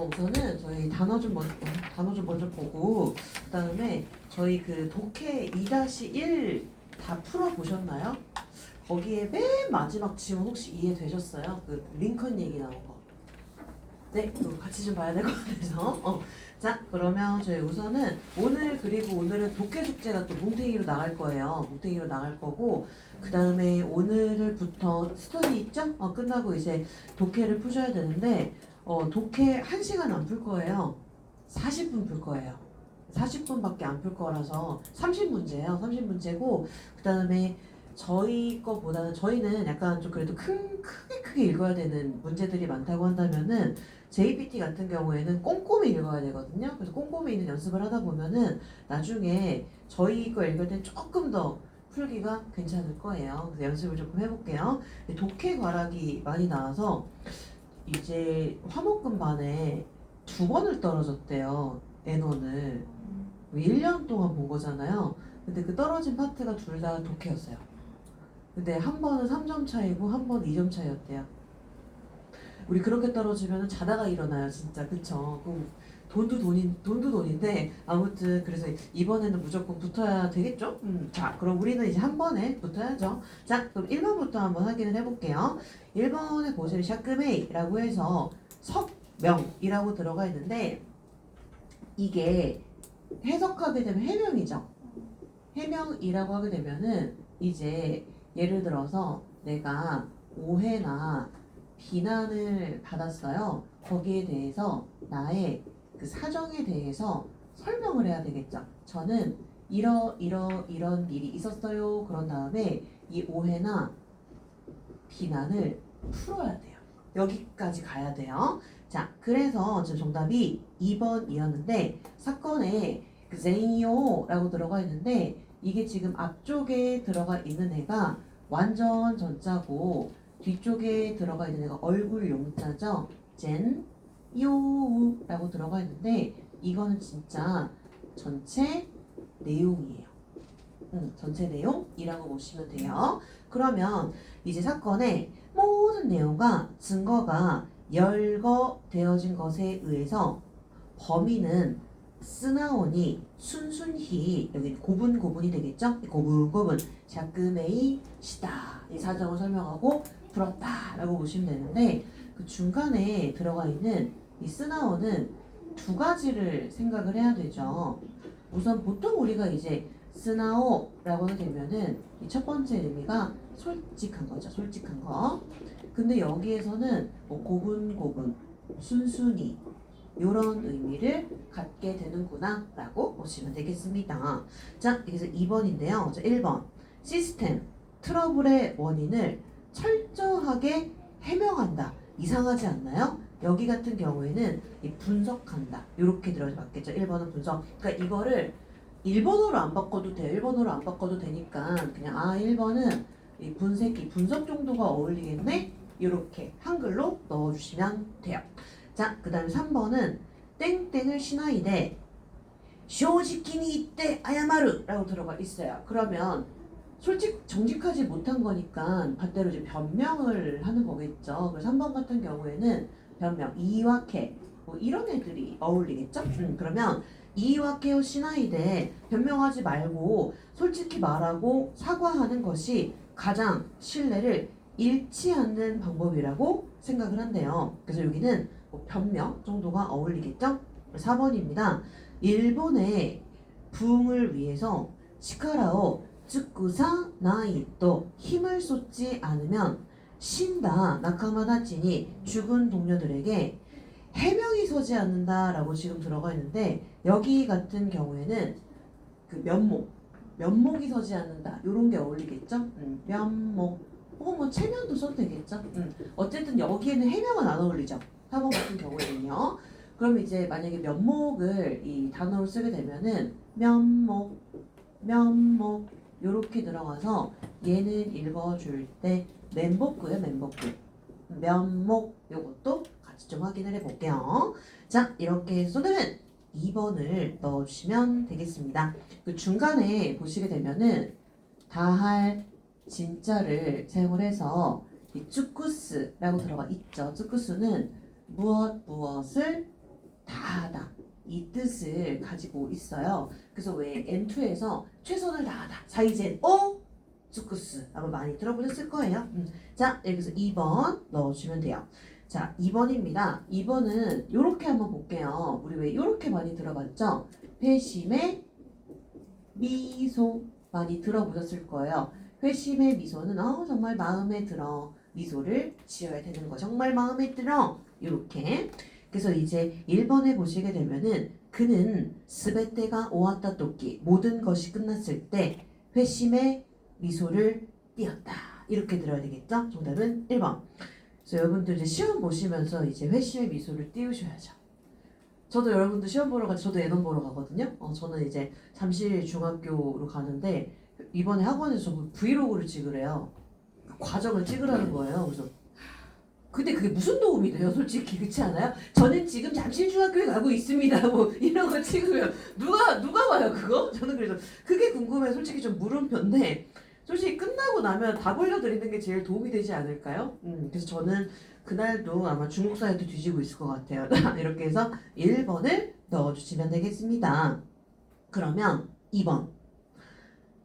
우선은 저희 단어 좀 먼저 보고 그다음에 저희 그 독해 2-1 다 풀어 보셨나요? 거기에 맨 마지막 지문 혹시 이해되셨어요? 그 링컨 얘기 나온 거. 네, 그거 같이 좀 봐야 될 것 같아서. 자, 그러면 저희 우선은 그리고 오늘은 독해 숙제가 또 뭉탱이로 나갈 거예요. 뭉탱이로 나갈 거고, 그 다음에 오늘부터 스터디 있죠? 끝나고 이제 독해를 푸셔야 되는데, 독해 1시간 안 풀 거예요. 40분 풀 거예요. 40분밖에 안 풀 거라서 30문제예요. 30문제고, 그 다음에 저희 거보다는 저희는 약간 좀 그래도 크게 읽어야 되는 문제들이 많다고 한다면은 JPT 같은 경우에는 꼼꼼히 읽어야 되거든요. 그래서 꼼꼼히 있는 연습을 하다 보면은 나중에 저희 거 읽을 땐 조금 더 풀기가 괜찮을 거예요. 그래서 연습을 조금 해볼게요. 독해 과락이 많이 나와서 이제 화목금 반에 2번을 떨어졌대요. N1을. 1년 동안 본 거잖아요. 근데 그 떨어진 파트가 둘 다 독해였어요. 근데 한 번은 3점 차이고 한 번은 2점 차이였대요. 우리 그렇게 떨어지면 자다가 일어나요, 진짜. 그쵸? 그럼 돈도 돈인데 아무튼 그래서 이번에는 무조건 붙어야 되겠죠? 자, 그럼 우리는 이제 한 번에 붙어야죠. 자, 그럼 1번부터 한번 확인을 해볼게요. 1번에 보시면 샤크메이라고 해서 석명이라고 들어가 있는데 이게 해석하게 되면 해명이죠. 해명이라고 하게 되면은 이제 예를 들어서 내가 오해나 비난을 받았어요. 거기에 대해서 나의 그 사정에 대해서 설명을 해야 되겠죠. 저는 이런 일이 있었어요. 그런 다음에 이 오해나 비난을 풀어야 돼요. 여기까지 가야 돼요. 자, 그래서 지금 정답이 2번이었는데 사건에 그 제이요라고 들어가 있는데 이게 지금 앞쪽에 들어가 있는 애가 완전 전자고 뒤쪽에 들어가 있는 애가 얼굴 용자죠. 젠, 요우라고 들어가 있는데 이거는 진짜 전체 내용이에요. 전체 내용이라고 보시면 돼요. 그러면 이제 사건의 모든 내용과 증거가 열거되어진 것에 의해서 범인은 쓰나오니 순순히 여기 고분고분이 되겠죠? 고분고분 샤크메이 시다 이 사정을 설명하고 풀었다라고 보시면 되는데 그 중간에 들어가 있는 이 쓰나오는 2가지를 생각을 해야 되죠. 우선 보통 우리가 이제 쓰나오라고 하게 되면은 이 첫 번째 의미가 솔직한 거죠. 솔직한 거. 근데 여기에서는 뭐 고분고분, 순순히 이런 의미를 갖게 되는구나 라고 보시면 되겠습니다. 자, 여기서 2번인데요. 자, 1번 시스템, 트러블의 원인을 철저하게 해명한다. 이상하지 않나요? 여기 같은 경우에는 이 분석한다. 이렇게 들어서 맞겠죠. 1번은 분석. 그러니까 이거를 일본어로 안 바꿔도 돼요. 일본어로 안 바꿔도 되니까 그냥 1번은 이 분석 정도가 어울리겠네? 이렇게 한글로 넣어주시면 돼요. 자, 그 다음에 3번은 땡땡을 시나이데 쇼지키니 이때 아야마루 라고 들어가 있어요. 그러면 정직하지 못한 거니까 반대로 이제 변명을 하는 거겠죠. 그래서 3번 같은 경우에는 변명, 이와케 뭐 이런 애들이 어울리겠죠. 그러면 이와케오 시나이데 변명하지 말고 솔직히 말하고 사과하는 것이 가장 신뢰를 잃지 않는 방법이라고 생각을 한대요. 그래서 여기는 뭐 변명 정도가 어울리겠죠? 4번입니다. 일본의 부흥을 위해서 시카라오 츠쿠사 나이 또 힘을 쏟지 않으면 신다 나카마다치니 죽은 동료들에게 해명이 서지 않는다라고 지금 들어가 있는데 여기 같은 경우에는 그 면목이 서지 않는다 이런 게 어울리겠죠? 면목 혹은 뭐 체면도 써도 되겠죠? 어쨌든 여기에는 해명은 안 어울리죠. 4번 같은 경우에는요. 그럼 이제 만약에 면목을 이 단어로 쓰게 되면은 면목 요렇게 들어가서 얘는 읽어줄 때 멘복구요 멘복구 면목 요것도 같이 좀 확인을 해볼게요. 자, 이렇게 해서 오늘은 2번을 넣어주시면 되겠습니다. 그 중간에 보시게 되면은 다할 진짜를 사용을 해서 이 쭈꾸스라고 들어가 있죠. 쭈꾸스는 무엇을 다하다 이 뜻을 가지고 있어요. 그래서 왜 N2에서 최선을 다하다 사이젠 오 스쿠스 아마 많이 들어보셨을 거예요. 자 여기서 2번 넣어주시면 돼요. 자 2번입니다. 2번은 요렇게 한번 볼게요. 우리 왜 요렇게 많이 들어봤죠? 회심의 미소 많이 들어보셨을 거예요. 회심의 미소는 정말 마음에 들어 미소를 지어야 되는 거 정말 마음에 들어 이렇게. 그래서 이제 1번에 보시게 되면은 그는 스베테가 오왔다 토끼 모든 것이 끝났을 때 회심의 미소를 띄었다 이렇게 들어야 되겠죠? 정답은 1번. 그래서 여러분들 이제 시험 보시면서 이제 회심의 미소를 띄우셔야죠. 저도 여러분들 시험 보러 가서 저도 예능 보러 가거든요. 저는 이제 잠실 중학교로 가는데 이번에 학원에서 저 브이로그를 찍으래요. 그 과정을 찍으라는 거예요. 그래서 근데 그게 무슨 도움이 돼요, 솔직히 그렇지 않아요? 저는 지금 잠실 중학교에 가고 있습니다. 뭐 이런 거 찍으면 누가 봐요 그거? 저는 그래서 그게 궁금해. 솔직히 좀 물음표인데 솔직히 끝나고 나면 다 걸려드리는 게 제일 도움이 되지 않을까요? 그래서 저는 그날도 아마 중국 사회도 뒤지고 있을 것 같아요. 이렇게 해서 1번을 넣어주시면 되겠습니다. 그러면 2번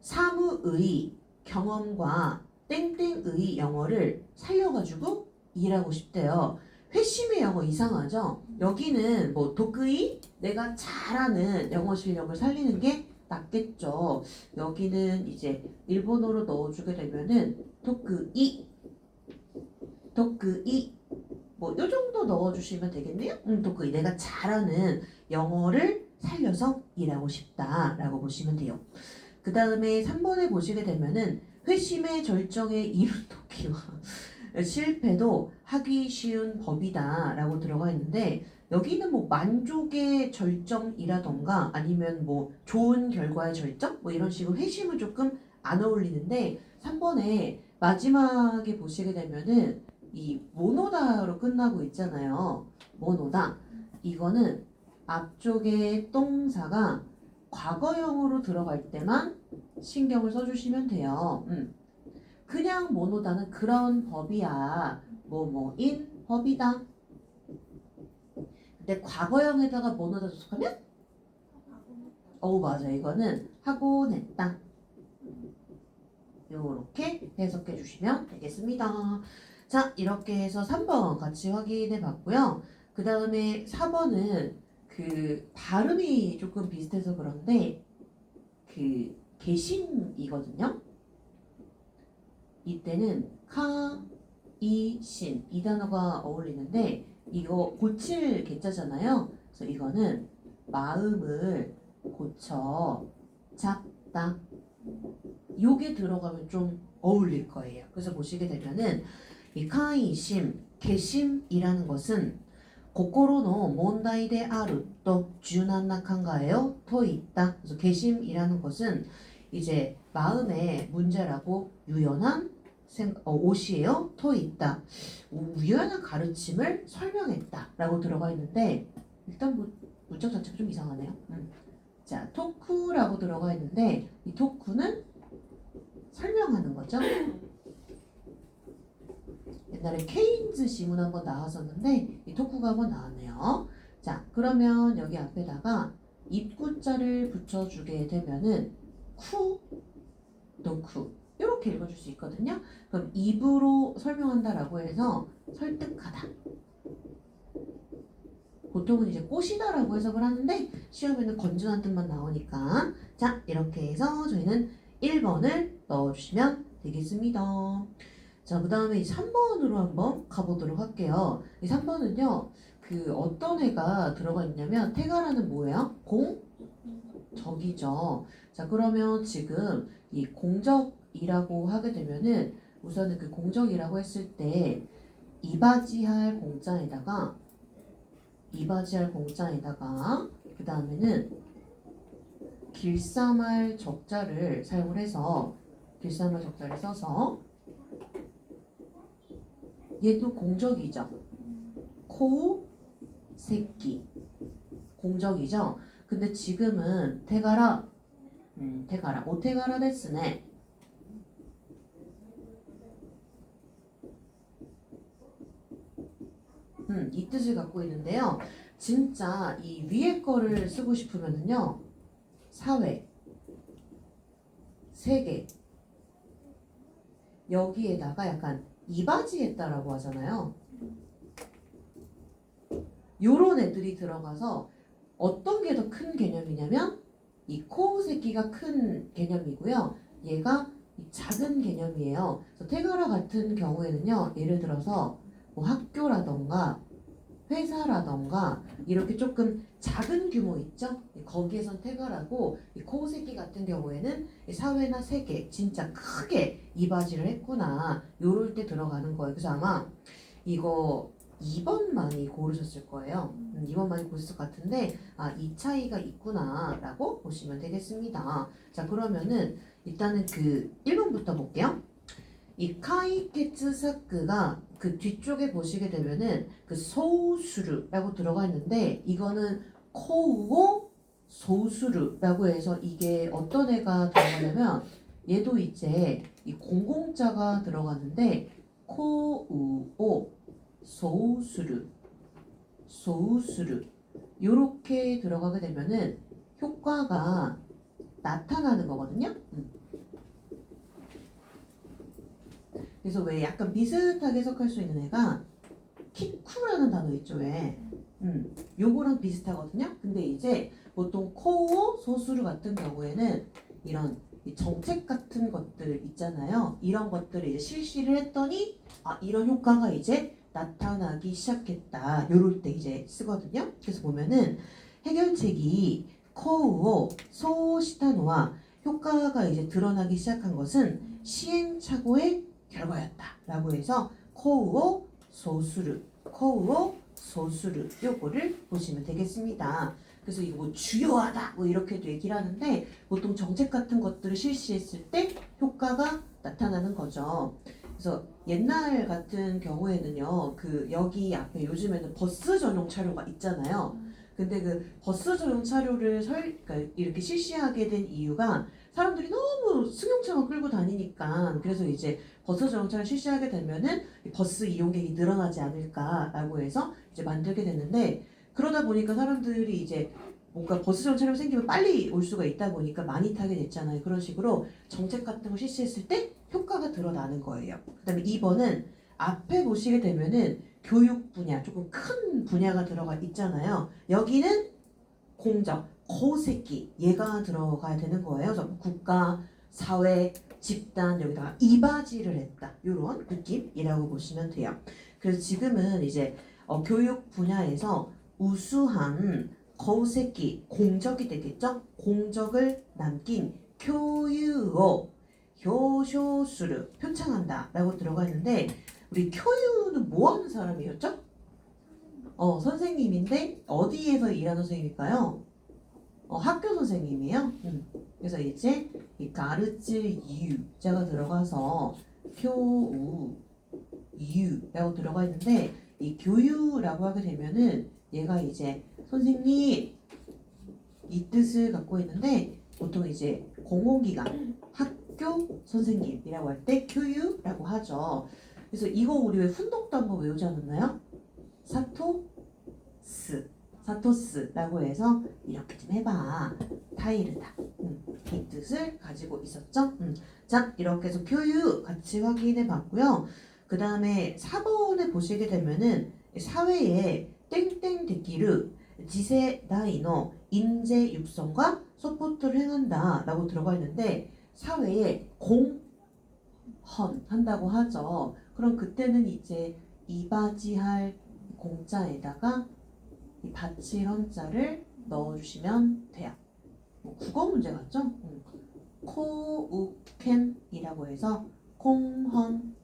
사무의 경험과 땡땡의 영어를 살려가지고 일하고 싶대요. 회심의 영어 이상하죠? 여기는 뭐 도크이 내가 잘하는 영어 실력을 살리는 게 낫겠죠. 여기는 이제 일본어로 넣어주게 되면은 도크이 뭐 요 정도 넣어주시면 되겠네요. 도크이 내가 잘하는 영어를 살려서 일하고 싶다라고 보시면 돼요. 그 다음에 3번에 보시게 되면은 회심의 절정에 이른 토끼와 실패도 하기 쉬운 법이다 라고 들어가 있는데 여기는 뭐 만족의 절정이라던가 아니면 뭐 좋은 결과의 절정 뭐 이런 식으로 회심은 조금 안 어울리는데 3번에 마지막에 보시게 되면은 이 모노다로 끝나고 있잖아요. 모노다 이거는 앞쪽에 동사가 과거형으로 들어갈 때만 신경을 써주시면 돼요. 그냥 모노다는 그런 법이야. 뭐뭐인 법이다. 근데 과거형에다가 모노다 접속하면 맞아. 이거는 하곤 했다. 요렇게 해석해 주시면 되겠습니다. 자 이렇게 해서 3번 같이 확인해 봤고요. 그 다음에 4번은 그 발음이 조금 비슷해서 그런데 그 개심이거든요. 이때는 카, 이, 신 이 단어가 어울리는데 이거 고칠 개자잖아요. 그래서 이거는 마음을 고쳐 잡다 요게 들어가면 좀 어울릴 거예요. 그래서 보시게 되면은 이 카이심, 개심이라는 것은 고코로노 몬다이데 아루 또 주난나 칸가에요 토 있다. 그래서 개심이라는 것은 이제 마음의 문제라고 유연한 옷이에요. 토 있다. 유연한 가르침을 설명했다라고 들어가 있는데 일단 뭐 문장 자체가 좀 이상하네요. 자 토쿠라고 들어가 있는데 이 토쿠는 설명하는 거죠. 옛날에 케인즈 지문 한번 나왔었는데 이 토쿠가 한번 나왔네요. 자 그러면 여기 앞에다가 입구자를 붙여주게 되면은 쿠, 도쿠 이렇게 읽어줄 수 있거든요. 그럼 입으로 설명한다라고 해서 설득하다. 보통은 이제 꽃이다라고 해석을 하는데 시험에는 건전한 뜻만 나오니까 자 이렇게 해서 저희는 1번을 넣어주시면 되겠습니다. 자, 그 다음에 3번으로 한번 가보도록 할게요. 이 3번은요, 그 어떤 애가 들어가 있냐면, 태가라는 뭐예요? 공적이죠. 자, 그러면 지금 이 공적이라고 하게 되면은 우선은 그 공적이라고 했을 때 이바지할 공자에다가 그 다음에는 길쌈할 적자를 사용을 해서 길쌈할 적자를 써서 얘도 공적이죠. 코, 새끼. 공적이죠. 근데 지금은 테가라, 오테가라 데스네. 이 뜻을 갖고 있는데요. 진짜 이 위에 거를 쓰고 싶으면은요. 사회, 세계 여기에다가 약간 이바지했다라고 하잖아요. 요런 애들이 들어가서 어떤 게 더 큰 개념이냐면 이 코우세키가 큰 개념이고요. 얘가 작은 개념이에요. 그래서 테가라 같은 경우에는요. 예를 들어서 뭐 학교라던가 회사라던가 이렇게 조금 작은 규모 있죠? 거기에선 테가라고 이 코우세키 같은 경우에는 사회나 세계 진짜 크게 이바지를 했구나. 요럴 때 들어가는 거예요. 그래서 아마 이거 2번 많이 고르셨을 거예요. 2번 많이 고르셨을 것 같은데 이 차이가 있구나 라고 보시면 되겠습니다. 자 그러면은 일단은 그 1번부터 볼게요. 이 카이케츠 사크가 그 뒤쪽에 보시게 되면은 그 소우수르라고 들어가 있는데 이거는 코우고 소우수르라고 해서 이게 어떤 애가 들어가냐면 얘도 이제 이 공공자가 들어가는데 코우오 소우수르 요렇게 들어가게 되면은 효과가 나타나는 거거든요. 그래서 왜 약간 비슷하게 해석할 수 있는 애가 키쿠라는 단어 있죠 왜? 요거랑 비슷하거든요. 근데 이제 보통 코어 소수르 같은 경우에는 이런 이 정책 같은 것들 있잖아요. 이런 것들을 이제 실시를 했더니 이런 효과가 이제 나타나기 시작했다. 요럴 때 이제 쓰거든요. 그래서 보면은 해결책이 코어 소시타노와 효과가 이제 드러나기 시작한 것은 시행착오의 결과였다라고 해서 코우오 소수르 요거를 보시면 되겠습니다. 그래서 이거 뭐 주요하다 뭐 이렇게도 얘기를 하는데 보통 정책 같은 것들을 실시했을 때 효과가 나타나는 거죠. 그래서 옛날 같은 경우에는요, 그 여기 앞에 요즘에는 버스 전용 차료가 있잖아요. 근데 그 버스 전용 차료를 그러니까 이렇게 실시하게 된 이유가 사람들이 너무 승용차만 끌고 다니니까 그래서 이제 버스 전용차를 실시하게 되면은 버스 이용객이 늘어나지 않을까라고 해서 이제 만들게 됐는데 그러다 보니까 사람들이 이제 뭔가 버스 전용차가 생기면 빨리 올 수가 있다 보니까 많이 타게 됐잖아요. 그런 식으로 정책 같은 거 실시했을 때 효과가 드러나는 거예요. 그다음에 2번은 앞에 보시게 되면은 교육 분야 조금 큰 분야가 들어가 있잖아요. 여기는 공적, 거새끼 얘가 들어가야 되는 거예요. 그래서 국가, 사회, 집단 여기다가 이바지를 했다. 이런 느낌이라고 보시면 돼요. 그래서 지금은 이제 교육 분야에서 우수한 거새끼 공적이 되겠죠? 공적을 남긴 교유어 효쇼수를 표창한다 라고 들어가 있는데 우리 교유는 뭐 하는 사람이었죠? 선생님인데 어디에서 일하는 선생님일까요? 학교 선생님이에요. 그래서 이제 이 가르치 유자가 들어가서 교우 유라고 들어가 있는데 이 교유라고 하게 되면은 얘가 이제 선생님 이 뜻을 갖고 있는데 보통 이제 공공기관 학교 선생님이라고 할 때 교유라고 하죠. 그래서 이거 우리 왜 훈독도 한번 외우지 않았나요? 사토스라고 해서 이렇게 좀 해봐. 타이르다. 이 뜻을 가지고 있었죠. 자, 이렇게 해서 교육 같이 확인해 봤고요. 그 다음에 4번에 보시게 되면은 사회에 땡땡 데키르 지세 나이노 인재 육성과 서포트를 행한다 라고 들어가 있는데 사회에 공헌 한다고 하죠. 그럼 그때는 이제 이바지할 공자에다가 이 받칠 헌자를 넣어주시면 돼요. 국어 문제 같죠? 코우켄이라고 해서 콩헌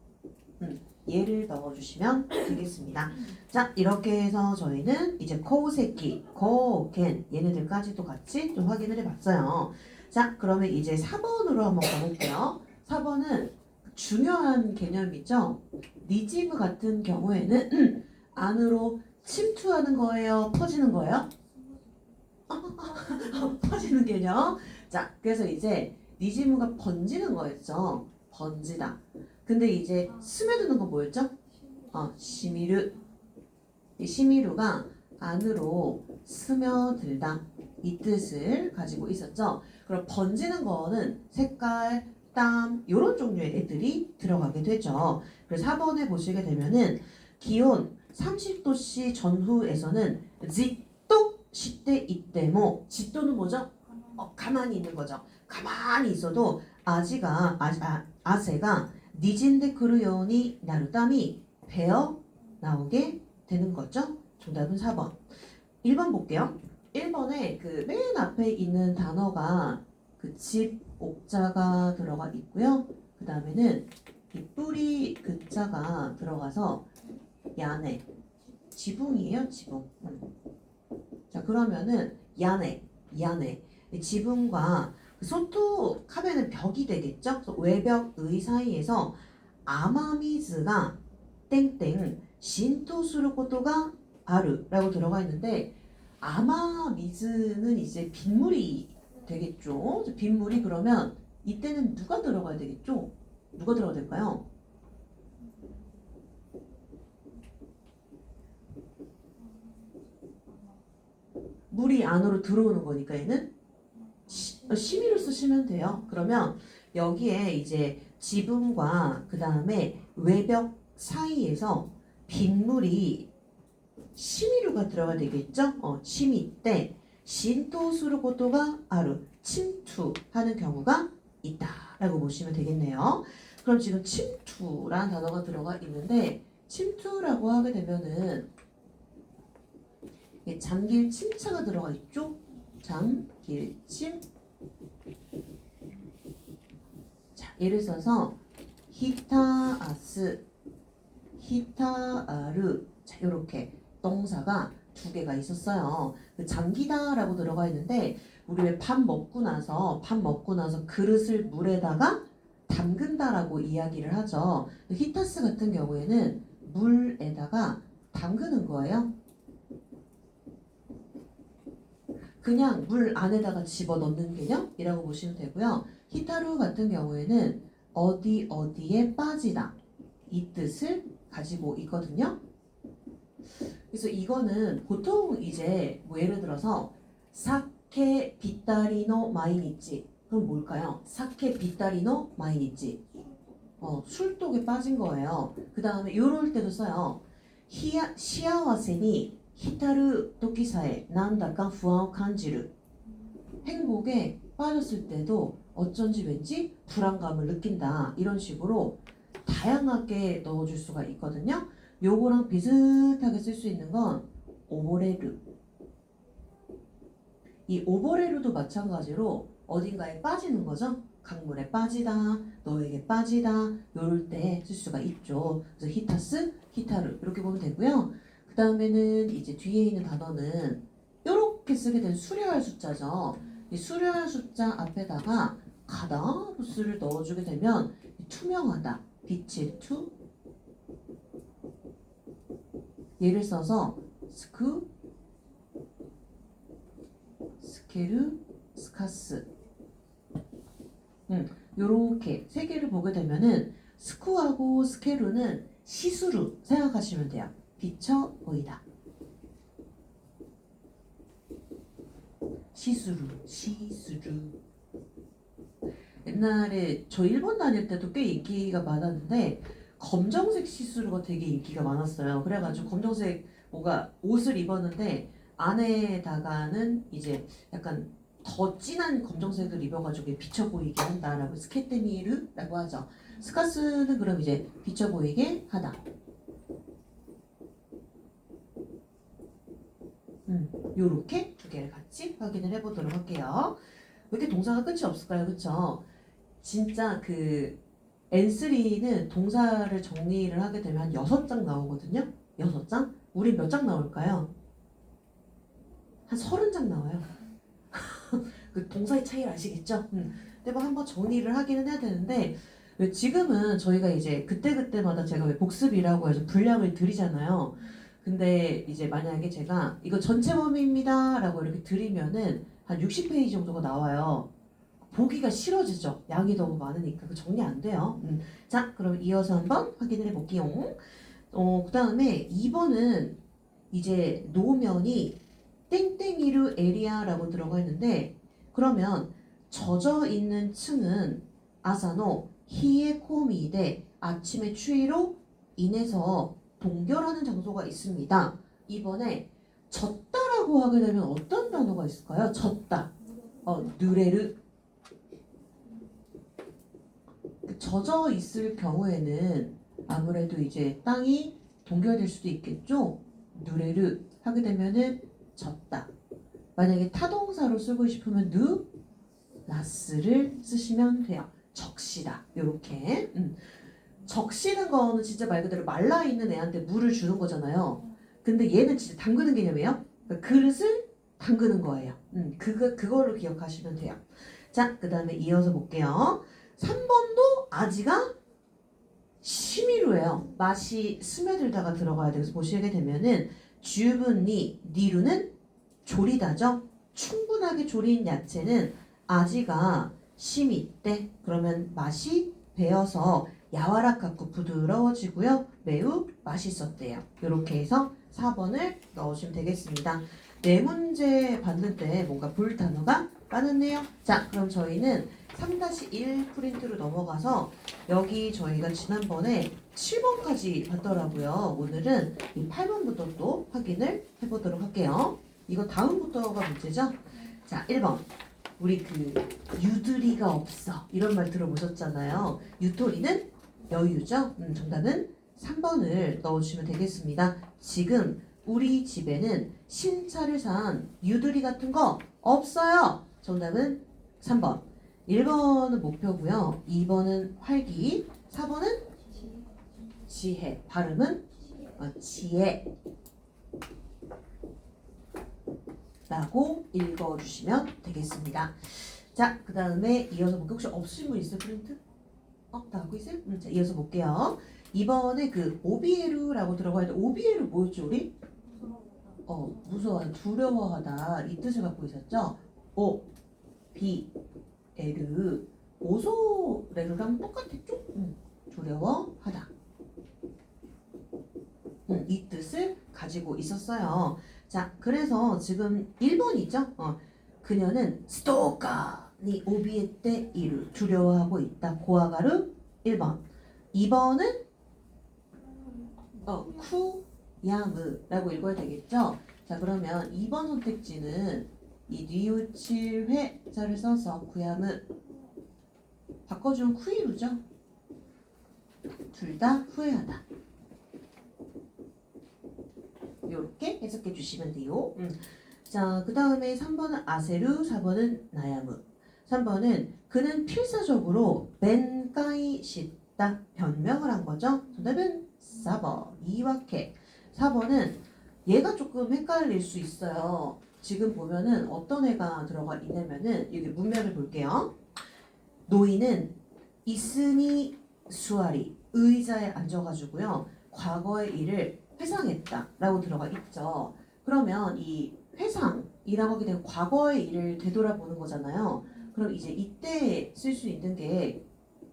얘를 넣어주시면 되겠습니다. 자 이렇게 해서 저희는 이제 코우세키, 코우켄 얘네들까지도 같이 좀 확인을 해봤어요. 자 그러면 이제 4번으로 한번 가볼게요. 4번은 중요한 개념이죠. 니지무 같은 경우에는 안으로 침투하는 거예요? 퍼지는 거예요? 퍼지는 개념. 자, 그래서 이제 니지무가 번지는 거였죠. 번지다. 근데 이제 스며드는 건 뭐였죠? 시미루. 이 시미루가 안으로 스며들다 이 뜻을 가지고 있었죠. 그럼 번지는 거는 색깔, 땀 이런 종류의 애들이 들어가게 되죠. 그래서 4번에 보시게 되면은 기온 30도씨 전후에서는 지또 시대 이때모 지또는 뭐죠? 가만히 있는 거죠. 가만히 있어도 아세가 니진데 그루요니 나루 땀이 배어 나오게 되는 거죠. 정답은 4번. 1번 볼게요. 1번에 그 맨 앞에 있는 단어가 그 집, 옥자가 들어가 있고요. 그 다음에는 이 뿌리 그자가 들어가서 야네. 지붕이에요, 지붕. 자, 그러면은 야네. 이 지붕과 그 소토 하면은 벽이 되겠죠? 그래서 외벽의 사이에서 아마미즈가 땡땡 신토수를 것도가 아르라고 들어가 있는데 아마미즈는 이제 빗물이 되겠죠. 빗물이 그러면 이때는 누가 들어가야 되겠죠? 누가 들어가야 될까요? 물이 안으로 들어오는 거니까 얘는 시미를 쓰시면 돼요. 그러면 여기에 이제 지붕과 그 다음에 외벽 사이에서 빗물이 심의류가 들어가 되겠죠? 침이 때 신토수를 고도가 아루 침투하는 경우가 있다라고 보시면 되겠네요. 그럼 지금 침투라는 단어가 들어가 있는데 침투라고 하게 되면은 잠길 침차가 들어가 있죠? 잠길 침. 자, 예를 들어서 히타아스, 히타아르. 자, 이렇게 동사가 두 개가 있었어요. 그 잠기다라고 들어가 있는데 우리 왜 밥 먹고 나서 그릇을 물에다가 담근다라고 이야기를 하죠. 히타스 같은 경우에는 물에다가 담그는 거예요. 그냥 물 안에다가 집어넣는 개념이라고 보시면 되고요. 히타루 같은 경우에는 어디에 빠지다 이 뜻을 가지고 있거든요. 그래서 이거는 보통 이제 뭐 예를 들어서 사케 빗다리노 마이니치 그럼 뭘까요? 사케 빗다리노 마이니치 술독에 빠진 거예요. 그 다음에 요럴 때도 써요. 시아와세니 히타르 토끼사에 난다까 부안을 간지르 행복에 빠졌을 때도 어쩐지 왠지 불안감을 느낀다 이런 식으로 다양하게 넣어줄 수가 있거든요. 요거랑 비슷하게 쓸 수 있는 건 오보레르. 이 오보레르도 마찬가지로 어딘가에 빠지는 거죠. 강물에 빠지다, 너에게 빠지다 요럴 때 쓸 수가 있죠. 그래서 히타스, 히타르 이렇게 보면 되고요. 그 다음에는 이제 뒤에 있는 단어는 이렇게 쓰게 된 수료할 숫자죠. 이 수료할 숫자 앞에다가 가다 부스를 넣어주게 되면 투명하다, 빛의 투 예를 써서 스크, 스케르, 스카스 요렇게 세 개를 보게 되면은 스쿠하고 스케르는 시스루 생각하시면 돼요. 비쳐 보이다. 시스루. 옛날에 저 일본 다닐 때도 꽤 인기가 많았는데 검정색 시스루가 되게 인기가 많았어요. 그래가지고 검정색 뭐가 옷을 입었는데 안에다가는 이제 약간 더 진한 검정색을 입어가지고 비쳐 보이게 한다라고 스케테미르라고 하죠. 스카스는 그럼 이제 비쳐 보이게 하다. 요렇게 두 개를 같이 확인을 해보도록 할게요. 왜 이렇게 동사가 끝이 없을까요? 그쵸? 진짜 그 N3는 동사를 정리를 하게 되면 한 6장 나오거든요. 6장? 우리 몇 장 나올까요? 한 30장 나와요. 그 동사의 차이를 아시겠죠? 근데 뭐 한번 정리를 하기는 해야 되는데 왜 지금은 저희가 이제 그때그때마다 제가 왜 복습이라고 해서 분량을 드리잖아요. 근데 이제 만약에 제가 이거 전체 범위입니다 라고 이렇게 드리면은 한 60페이지 정도가 나와요. 보기가 싫어지죠. 양이 너무 많으니까 그 정리 안 돼요. 자, 그럼 이어서 한번 확인을 해볼게요. 그 다음에 2번은 이제 노면이 땡땡이루 에리아라고 들어가 있는데 그러면 젖어 있는 층은 아사노 히에코미데 아침의 추위로 인해서 동결하는 장소가 있습니다. 이번에 젖다라고 하게 되면 어떤 단어가 있을까요? 젖다. 누레르. 젖어 있을 경우에는 아무래도 이제 땅이 동결될 수도 있겠죠. 누레르 하게 되면은 젖다. 만약에 타동사로 쓰고 싶으면 누 라스를 쓰시면 돼요. 적시다. 요렇게. 적시는 거는 진짜 말 그대로 말라 있는 애한테 물을 주는 거잖아요. 근데 얘는 진짜 담그는 개념이에요. 그러니까 그릇을 담그는 거예요. 그걸로 기억하시면 돼요. 자, 그 다음에 이어서 볼게요. 3번도 아지가 시미루예요. 맛이 스며들다가 들어가야 돼서 보시게 되면은 주분니 니루는 조리다죠. 충분하게 조린 야채는 아지가 시미때 그러면 맛이 배어서 야와라카쿠 부드러워지고요. 매우 맛있었대요. 이렇게 해서 4번을 넣으시면 되겠습니다. 네 문제 봤는데 뭔가 볼 단어가 많았네요. 자, 그럼 저희는 3-1 프린트로 넘어가서 여기 저희가 지난번에 7번까지 봤더라고요. 오늘은 이 8번부터 또 확인을 해보도록 할게요. 이거 다음부터가 문제죠? 자, 1번. 우리 그 유두리가 없어 이런 말 들어보셨잖아요. 유토리는 여유죠. 정답은 3번을 넣어주시면 되겠습니다. 지금 우리 집에는 신차를 산 유두리 같은 거 없어요. 정답은 3번. 1번은 목표고요. 2번은 활기. 4번은 지혜. 발음은 지혜. 라고 읽어주시면 되겠습니다. 자, 그 다음에 이어서 볼게요. 혹시 없으신 분 있어요? 프린트? 다 하고 있어요? 자, 이어서 볼게요. 이번에 그 오비에루라고 들어가 있는데 오비에루 뭐였죠 우리? 무서워하다, 두려워하다 이 뜻을 갖고 있었죠? 오, 비, 에르, 오소레루랑 똑같았죠? 두려워하다. 이 뜻을 가지고 있었어요. 자, 그래서 지금 1번이죠? 그녀는 스토카니 오비에테 이루 두려워하고 있다. 고아가루 1번. 2번은 쿠야무라고 읽어야 되겠죠? 자, 그러면 2번 선택지는 이 니우칠 회자를 써서 구야무 바꿔주면 쿠이루죠? 둘 다 후회하다. 이렇게 해석해 주시면 돼요. 자, 그 다음에 3번은 아세루, 4번은 나야무. 3번은 그는 필사적으로 벤까이 씻다 변명을 한 거죠. 정답은 4번 이와케. 4번은 얘가 조금 헷갈릴 수 있어요. 지금 보면은 어떤 애가 들어가 있냐면은 여기 문맥을 볼게요. 노인은 이스니 수아리 의자에 앉아가지고요. 과거의 일을 회상했다 라고 들어가 있죠. 그러면 이 회상이라고 하게 되면 과거의 일을 되돌아보는 거잖아요. 그럼 이제 이때 쓸 수 있는 게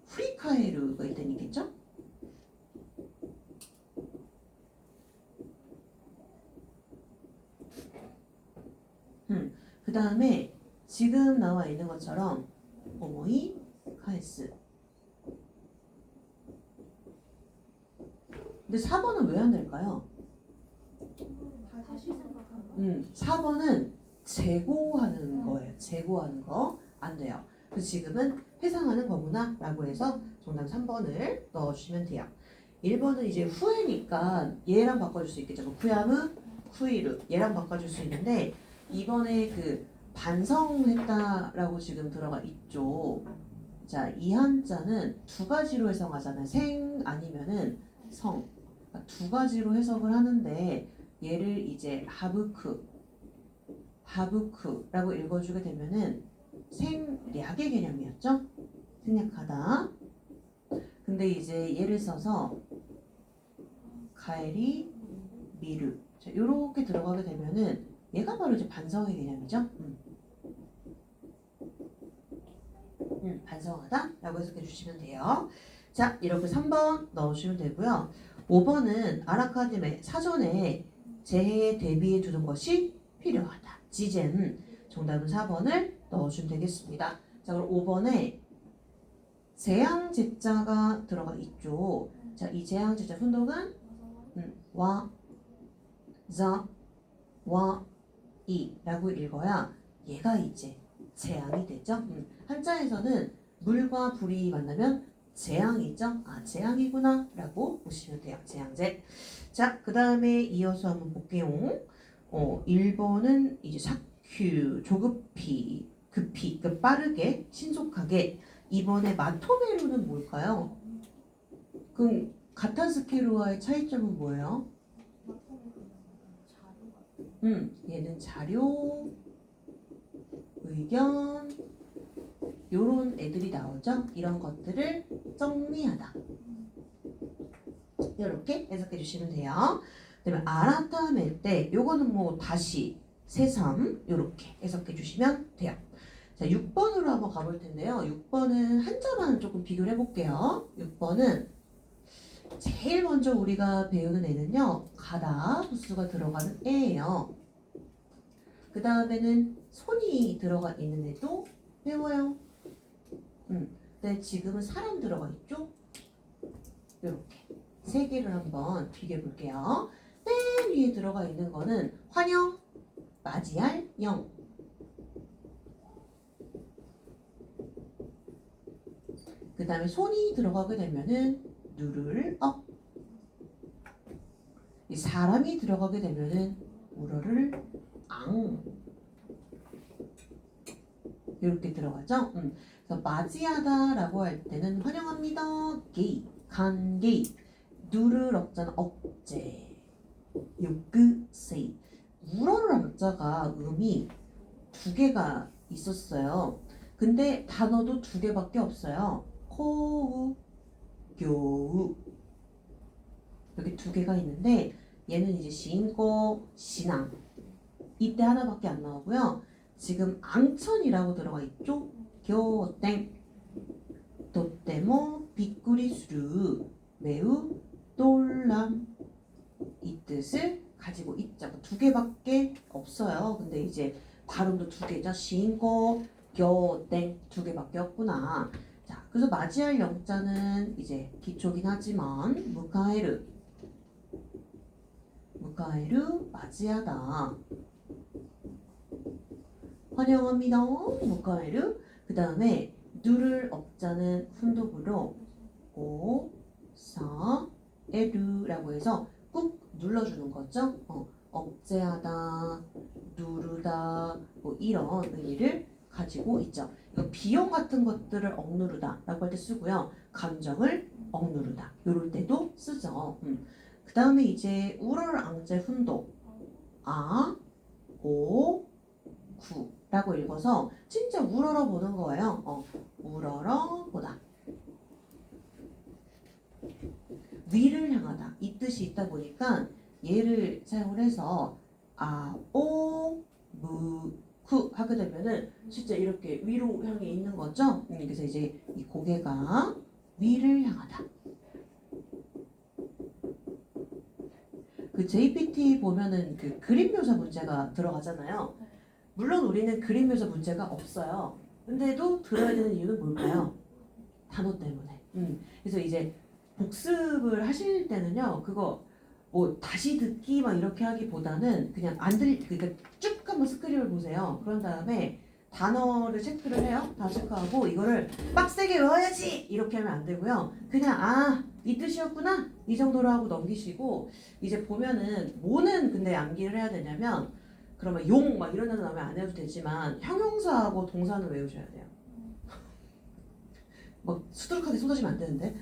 후리카에루가 있다니겠죠? 그 다음에 지금 나와 있는 것처럼 오모이 카에스. 근데 4번은 왜 안 될까요? 4번은 재고하는 거예요. 재고하는 거 안 돼요. 그래서 지금은 회상하는 거구나 라고 해서 정답 3번을 넣어주시면 돼요. 1번은 이제 후회니까 얘랑 바꿔줄 수 있겠죠. 쿠야무, 쿠이루 얘랑 바꿔줄 수 있는데 2번에 그 반성했다라고 지금 들어가 있죠. 자, 이 한자는 두 가지로 해석하잖아요. 생 아니면은 성. 두 가지로 해석을 하는데 얘를 이제 하부크라고 읽어주게 되면은 생략의 개념이었죠. 생략하다. 근데 이제 얘를 써서 가에리 미루. 자, 요렇게 들어가게 되면은 얘가 바로 이제 반성의 개념이죠. 반성하다 라고 해석해 주시면 돼요. 자, 이렇게 3번 넣으시면 되고요. 5번은 아라카디메 사전에 재해에 대비해 두는 것이 필요하다. 지젠. 정답은 4번을 넣어주면 되겠습니다. 자, 그럼 5번에 재앙제자가 들어가 있죠. 자, 이 재앙제자 훈독은 와, 자, 와, 이 라고 읽어야 얘가 이제 재앙이 되죠. 한자에서는 물과 불이 만나면 재앙이죠. 아, 재앙이구나 라고 보시면 돼요. 재앙제. 자, 그 다음에 이어서 한번 볼게요. 1번은 이제 사큐, 조급히, 급히, 그 빠르게, 신속하게. 2번에 마토메루는 뭘까요? 그럼 가타스케루와의 차이점은 뭐예요? 얘는 자료, 의견, 요런 애들이 나오죠? 이런 것들을 정리하다. 이렇게 해석해 주시면 돼요. 그다음에 아라타멜 때 요거는 뭐 다시 새삼 요렇게 해석해 주시면 돼요. 자, 6번으로 한번 가볼 텐데요. 6번은 한자만 조금 비교를 해볼게요. 6번은 제일 먼저 우리가 배우는 애는요. 가다 부수가 들어가는 애예요. 그 다음에는 손이 들어가 있는 애도 배워요. 근데 지금은 사람 들어가 있죠? 이렇게 세 개를 한번 비교해 볼게요. 맨 위에 들어가 있는 거는 환영, 맞이할 영. 그 다음에 손이 들어가게 되면은 누를 억. 이 사람이 들어가게 되면은 울어를 앙. 이렇게 들어가죠. 그래서 맞이하다라고 할 때는 환영합니다. 게이, 간게이. 누를 억자는 억제. 요끄세이. 울어를 억자가 음이 두 개가 있었어요. 근데 단어도 두 개밖에 없어요. 코우, 교우. 이렇게 두 개가 있는데 얘는 이제 시인고, 신앙. 이때 하나밖에 안 나오고요. 지금 앙천이라고 들어가 있죠? 교땡. 또때모 비꾸리수루. 매우 놀람. 이 뜻을 가지고 있죠. 두 개밖에 없어요. 근데 이제 발음도 두 개죠. 시인고, 교땡 두 개밖에 없구나. 자, 그래서 맞이할 영자는 이제 기초긴 하지만 무카에르. 무카에르 맞이하다. 환영합니다. 무카에르. 그 다음에 누를 억자는 훈독으로 오, 사, 에르라고 해서 꾹 눌러주는 거죠. 억제하다, 누르다, 뭐 이런 의미를 가지고 있죠. 이거 비용 같은 것들을 억누르다 라고 할 때 쓰고요. 감정을 억누르다 이럴 때도 쓰죠. 그 다음에 이제 우럴 앙제 훈독 아, 오, 구 라고 읽어서 진짜 우러러 보는 거예요. 우러러 보다. 위를 향하다 이 뜻이 있다 보니까 얘를 사용을 해서 아, 오, 무, 쿠 하게 되면은 진짜 이렇게 위로 향해 있는 거죠. 그래서 이제 이 고개가 위를 향하다. 그 JPT 보면은 그 그림 묘사 문제가 들어가잖아요. 물론 우리는 그림 묘사 문제가 없어요. 근데도 들어야 되는 이유는 뭘까요? 단어 때문에. 그래서 이제 복습을 하실 때는요, 그거 뭐 다시 듣기 막 이렇게 하기보다는 그냥 그러니까 쭉 한번 스크립을 보세요. 그런 다음에 단어를 체크를 해요. 다 체크하고 이거를 빡세게 외워야지 이렇게 하면 안 되고요. 그냥 이 뜻이었구나 이 정도로 하고 넘기시고 이제 보면은 뭐는 근데 암기를 해야 되냐면 그러면 용 막 이런 데서 나오면 안 해도 되지만 형용사하고 동사는 외우셔야 돼요. 막 수두룩하게 쏟아지면 안 되는데.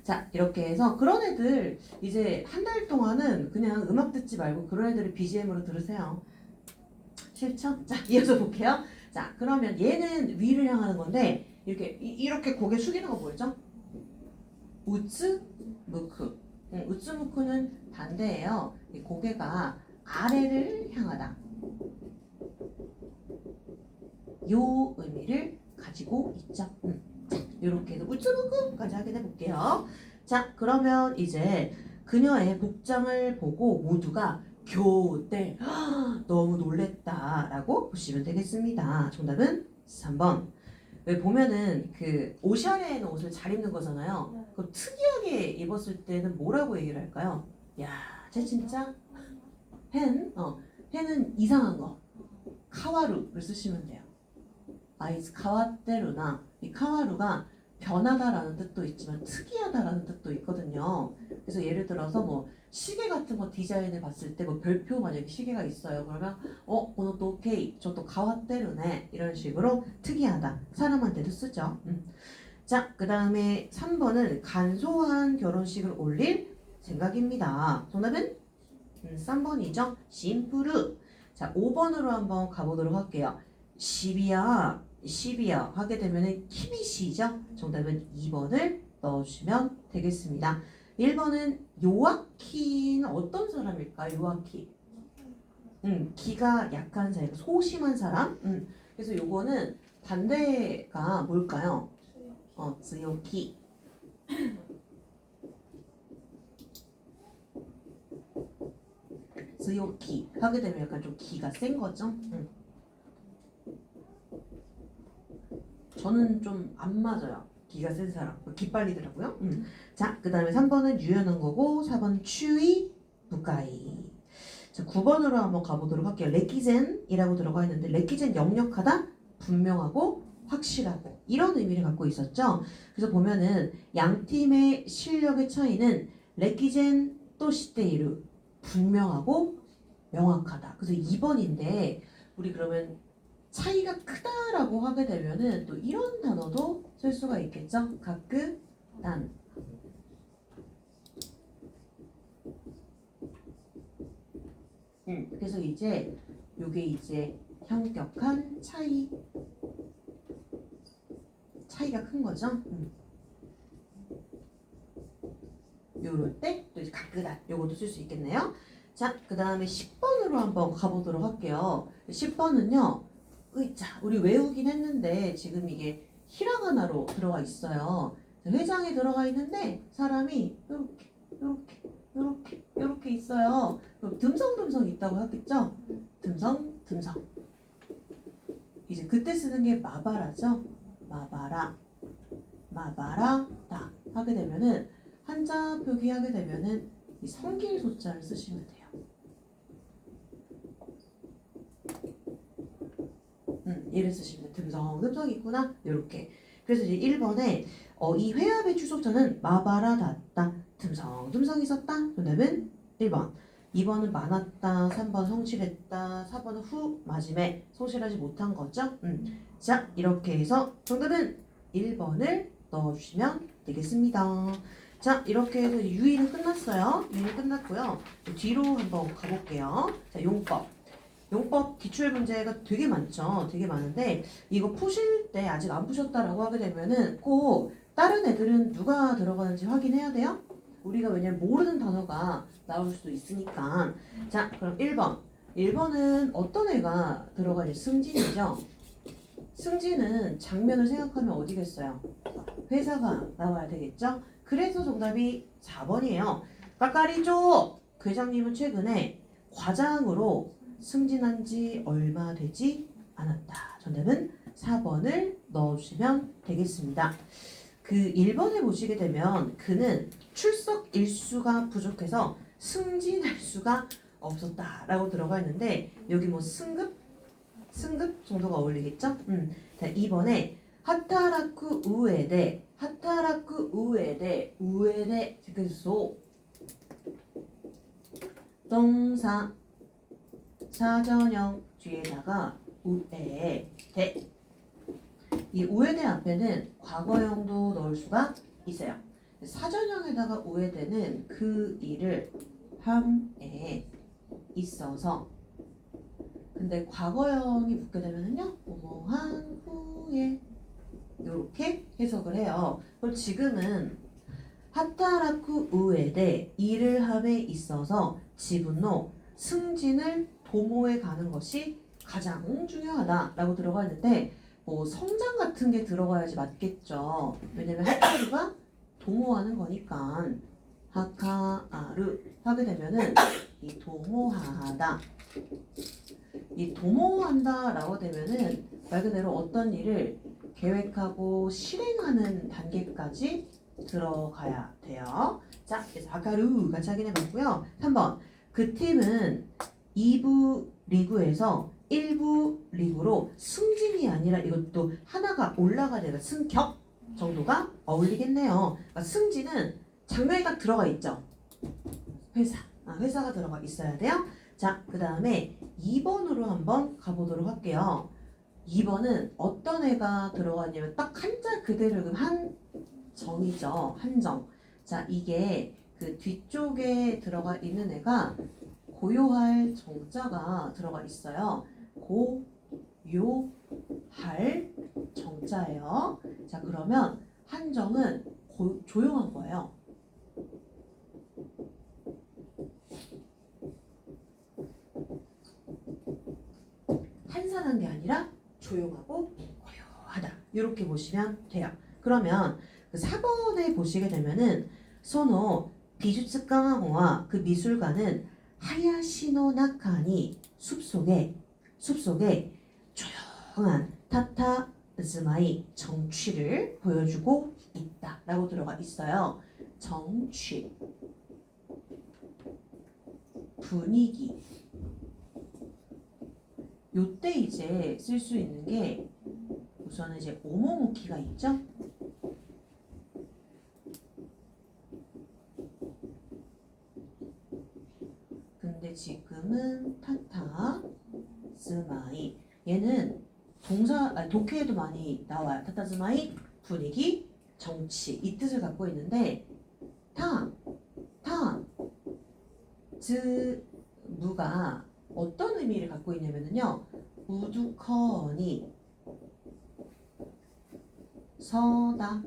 자, 이렇게 해서 그런 애들 이제 한 달 동안은 그냥 음악 듣지 말고 그런 애들을 BGM으로 들으세요. 싫죠? 자, 이어서 볼게요. 자, 그러면 얘는 위를 향하는 건데 이렇게 고개 숙이는 거 보이죠? 우츠 무크. 우츠 무크는 반대예요. 이 고개가 아래를 향하다. 요 의미를 가지고 있죠. 자, 이렇게 해서 우츠 무크까지 하게 해볼게요. 자, 그러면 이제 그녀의 복장을 보고 모두가 교대. 너무 놀랬다라고 보시면 되겠습니다. 정답은 3번. 왜 보면은 그 옷 아래에는 옷을 잘 입는 거잖아요. 그럼 특이하게 입었을 때는 뭐라고 얘기를 할까요? 야, 쟤 진짜 헨은 이상한 거. 카와루를 쓰시면 돼요. 아이스 카와테루나 이 카와루가 변하다라는 뜻도 있지만 특이하다라는 뜻도 있거든요. 그래서 예를 들어서 뭐 시계 같은 거 디자인을 봤을 때 뭐 별표 만약에 시계가 있어요. 그러면 오노또 오케이 저또 카와테루네 이런 식으로 특이하다 사람한테도 쓰죠. 자, 그 다음에 3번은 간소한 결혼식을 올릴 생각입니다. 정답은 3번이죠. 심플르. 자, 5번으로 한번 가보도록 할게요. 10이야 하게 되면은 키비시죠. 정답은 2번을 넣어주시면 되겠습니다. 1번은 요아키는 어떤 사람일까? 요아키. 기가 약한 사람, 소심한 사람. 그래서 요거는 반대가 뭘까요? 즈요키. 즈요키 하게 되면 약간 좀 기가 센 거죠. 저는 좀 안 맞아요. 기가 센 사람. 기 빨리더라고요. 자, 그 다음에 3번은 유연한 거고 4번 추위 부가이. 자, 9번으로 한번 가보도록 할게요. 레키젠이라고 들어가 있는데 레키젠 역력하다, 분명하고 확실하고 이런 의미를 갖고 있었죠. 그래서 보면은 양 팀의 실력의 차이는 레키젠 또 시테이루 분명하고 명확하다. 그래서 2번인데 우리 그러면 차이가 크다라고 하게 되면은 또 이런 단어도 쓸 수가 있겠죠. 가끄단. 그래서 이제 요게 이제 현격한 차이가 큰 거죠. 요럴 때 또 이제 가끄단 요것도 쓸 수 있겠네요. 자, 그 다음에 10번으로 한번 가보도록 할게요. 10번은요. 자, 우리 외우긴 했는데 지금 이게 히라가나로 들어가 있어요. 회장에 들어가 있는데 사람이 요렇게 있어요. 그럼 듬성듬성 있다고 하겠죠? 듬성. 이제 그때 쓰는 게 마바라죠? 마바라다 하게 되면은 한자 표기하게 되면은 이 성길 소자를 쓰시면 돼요. 얘를 쓰시면 듬성 있구나 이렇게. 그래서 이제 1번에 이 회합의 추속자는 마바라다다 듬성 있었다. 정답은 1번. 2번은 많았다. 3번 성실했다. 4번은 후 마지막에 성실하지 못한 거죠. 자, 이렇게 해서 정답은 1번을 넣어주시면 되겠습니다. 자, 이렇게 해서 유의는 끝났어요. 유의는 끝났고요. 뒤로 한번 가볼게요. 자, 용법 기출 문제가 되게 많죠. 되게 많은데 이거 푸실 때 아직 안 푸셨다라고 하게 되면은 꼭 다른 애들은 누가 들어가는지 확인해야 돼요. 우리가 왜냐면 모르는 단어가 나올 수도 있으니까. 자, 그럼 1번. 1번은 어떤 애가 들어가지? 승진이죠. 승진은 장면을 생각하면 어디겠어요? 회사가 나와야 되겠죠. 그래서 정답이 4번이에요. 까까리죠. 회장님은 최근에 과장으로 승진한 지 얼마 되지 않았다. 정답은 4번을 넣어주시면 되겠습니다. 그 1번에 보시게 되면 그는 출석 일수가 부족해서 승진할 수가 없었다라고 들어가 있는데 여기 뭐 승급 정도가 어울리겠죠? 자, 2번에 하타라쿠 우에데 그래서 동사 사전형 뒤에다가 우에데 이 우에데 앞에는 과거형도 넣을 수가 있어요. 사전형에다가 우에데는 그 일을 함에 있어서 근데 과거형이 붙게 되면은요 뭐뭐한 후에 이렇게 해석을 해요. 그럼 지금은 하타라쿠 우에데 일을 함에 있어서 지분노 승진을 도모해 가는 것이 가장 중요하다라고 들어가 있는데 뭐 성장 같은 게 들어가야지 맞겠죠. 왜냐면 하카루가 도모하는 거니까 하카아르 하게 되면은 이 도모하다. 이 도모한다라고 되면은 말 그대로 어떤 일을 계획하고 실행하는 단계까지 들어가야 돼요. 자, 그래서 아까루 같이 확인해봤고요. 3번 그 팀은 2부 리그에서 1부 리그로 승진이 아니라 이것도 하나가 올라가야 되는 승격 정도가 어울리겠네요. 그러니까 승진은 장면이 딱 들어가 있죠. 회사가 들어가 있어야 돼요. 자, 그 다음에 2번으로 한번 가보도록 할게요. 2번은 어떤 애가 들어가냐면 딱 한자 그대로 한정이죠. 한정. 자, 이게 그 뒤쪽에 들어가 있는 애가 고요할 정자가 들어가 있어요. 고요할 정자예요. 자, 그러면 한정은 조용한 거예요. 한산한 게 아니라 조용하고 고요하다. 이렇게 보시면 돼요. 그러면 그 4번에 보시게 되면은 소노 비주츠강학원과 그 미술관은 하야시노 나카니 숲속에 조용한 타타즈마이 정취를 보여주고 있다 라고 들어가 있어요. 정취 분위기 요때 이제 쓸 수 있는 게 우선은 이제 오모모키가 있죠. 근데 지금은 타타 스마이 얘는 독해에도 많이 나와요. 타타 스마이 분위기 정치 이 뜻을 갖고 있는데 즈무가 어떤 의미를 갖고 있냐면요. 우두커니 서다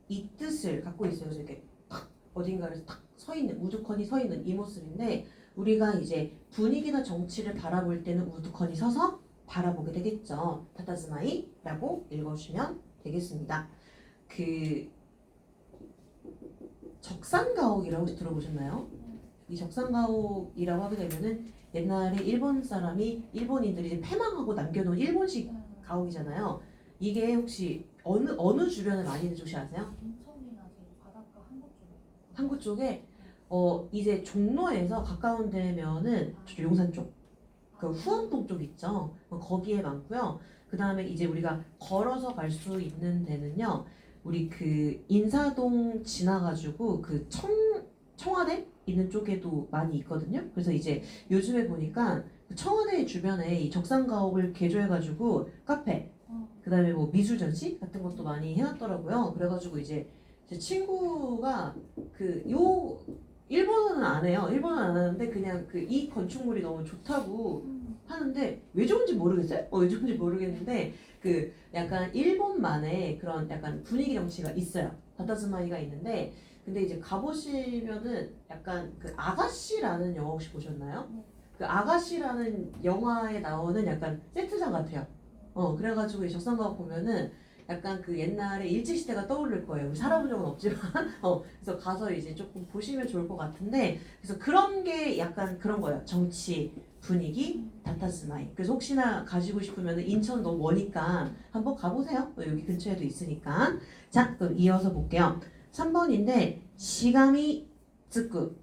이 뜻을 갖고 있어요. 그래서 이렇게 탁 어딘가에서 탁 서 있는 우두커니 서 있는 이 모습인데 우리가 이제 분위기나 정치를 바라볼 때는 우두커니 서서 바라보게 되겠죠. 타타즈마이라고 읽어주시면 되겠습니다. 그 적산가옥이라고 혹시 들어보셨나요? 이 적산가옥이라고 하게 되면은 옛날에 일본인들이 이제 폐망하고 남겨놓은 일본식 가옥이잖아요. 이게 혹시 어느 주변에 많이 있는지 혹시 아세요? 인천이나 바닷가 항구 쪽에 이제 종로에서 가까운 데면은 저쪽 용산 쪽, 그 후암동 쪽 있죠. 거기에 많고요. 그 다음에 이제 우리가 걸어서 갈 수 있는 데는요. 우리 그 인사동 지나가지고 그 청와대 있는 쪽에도 많이 있거든요. 그래서 이제 요즘에 보니까 그 청와대 주변에 이 적산가옥을 개조해가지고 카페, 그 다음에 뭐 미술 전시 같은 것도 많이 해놨더라고요. 그래가지고 이제 제 친구가 일본어는 안 해요. 일본어는 안 하는데 그냥 그 이 건축물이 너무 좋다고 하는데 왜 좋은지 모르겠어요. 왜 좋은지 모르겠는데 그 약간 일본만의 그런 약간 분위기 정치가 있어요. 다타스마이가 있는데 근데 이제 가보시면은 약간 그 아가씨라는 영화 혹시 보셨나요? 그 아가씨라는 영화에 나오는 약간 세트장 같아요. 그래가지고 이 적산가옥 보면은 약간 그 옛날에 일제시대가 떠오를 거예요. 우리 살아본 적은 없지만, 그래서 가서 이제 조금 보시면 좋을 것 같은데, 그래서 그런 게 약간 그런 거예요. 정치, 분위기, 다타스마이. 그래서 혹시나 가시고 싶으면 인천 너무 머니까 한번 가보세요. 여기 근처에도 있으니까. 자, 그럼 이어서 볼게요. 3번인데, 시가미 쯔꾸.